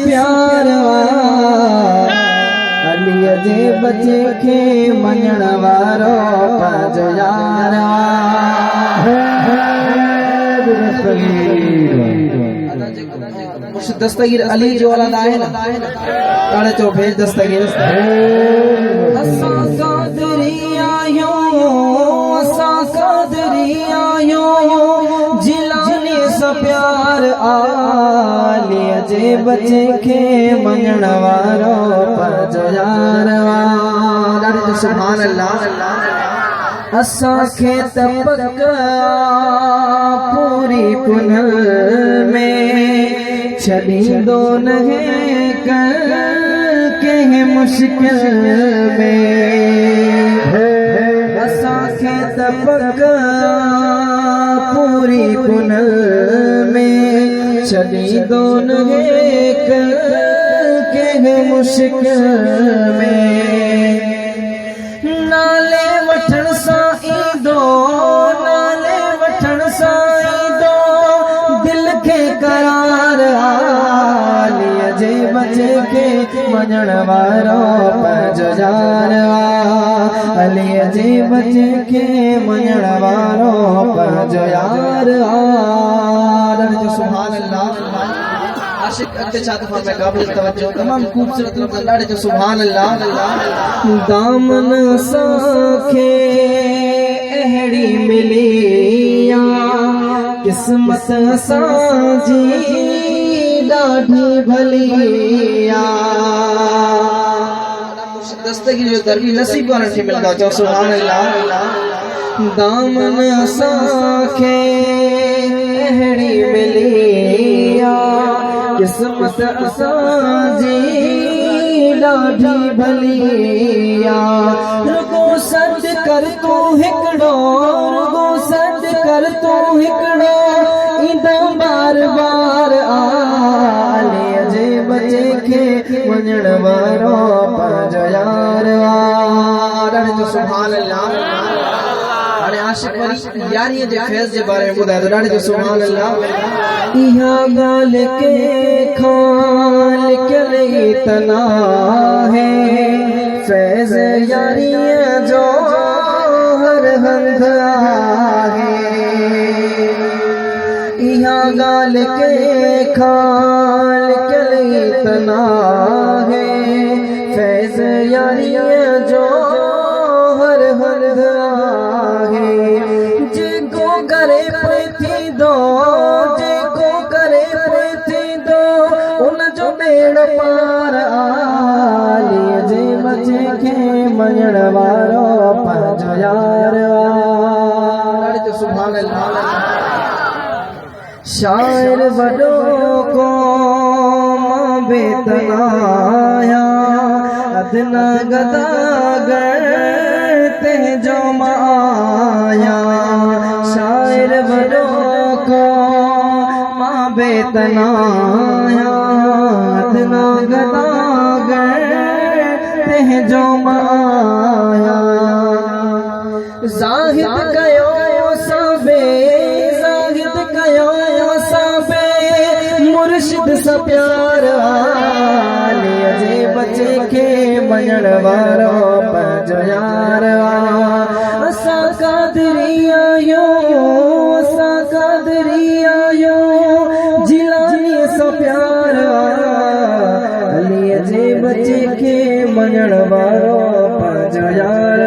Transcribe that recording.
प्यार अली जे बचे के मञण वारो पंहिंजो यार मुर्शिद दस्तगीर अली जो वाला है ना काले चो भेज दस्तगीर असां कादरी आयो जिलानी सा प्यार आली जे बचे के मञण वारो पंहिंजो यार सुभान अल्लाह असां खे त पक पूरी पुनल में छॾींदो न के मुश्किल में असां खे त पक पूरी पुनल में छॾींदो न के मुश्किल में नाले वठण सां ईंदो नाले वठण सां ईंदो दिल खे करार आलीअ जे बचे के मञण वारो पंहिंजो यार अलीअ जे बचे के मञण वारो पंहिंजो यार सुभान अल्लाह आशिक अत्याचार में काबिल तवज्जो तमाम खूबसूरत लफ्ज़ लाड़े जो सुभान अल्लाह दामन साखे अहड़ी मिली किस्मत साजी ॾाढी भली दस्तगीर जो दरबी नसीब वारनि खे मिलंदो चओ सुभान अल्लाह दामन साखे अहड़ी मिली किस्मत असांजी ॾाढी भली रुगो सॾ कर तूं हिकिड़ो रुगो सॾ कर तूं हिकिड़ो ईंदो बार बार आलीअ जे बचे खे मञण वारो पंहिंजो यार जो सुभान अल्लाह हाणे आशिक़ वरी यारीअ जे फैज़ जे बारे में ॿुधाए थो ॾाढे जो सुभान अल्लाह इहा ॻाल्हि के खां लिखियल ई तना है फैज़ यारीअ जो हर हंध आहे इहा ॻाल्हि के खां लिखियल ई तना है फैज़ यारीअ जो हर हंध आहे जेको करे पिए थींदो पार आलीअ जे बचे खे मञण वारो पंहिंजो यार सुभान अल्लाह शाइर वॾो को मां बेतनाया अदना गदागर तेजो माया शाइर वॾो को मां बेतनाया जो माया ज़ाहिद कयो सबे मुर्शिद सा प्यार आलीअ जे बचे के मञण वारो पंहिंजो यार असां कादरी आयो जिलानी सा प्यार अलीअ जे बचे के मञण वारो पंहिंजो यार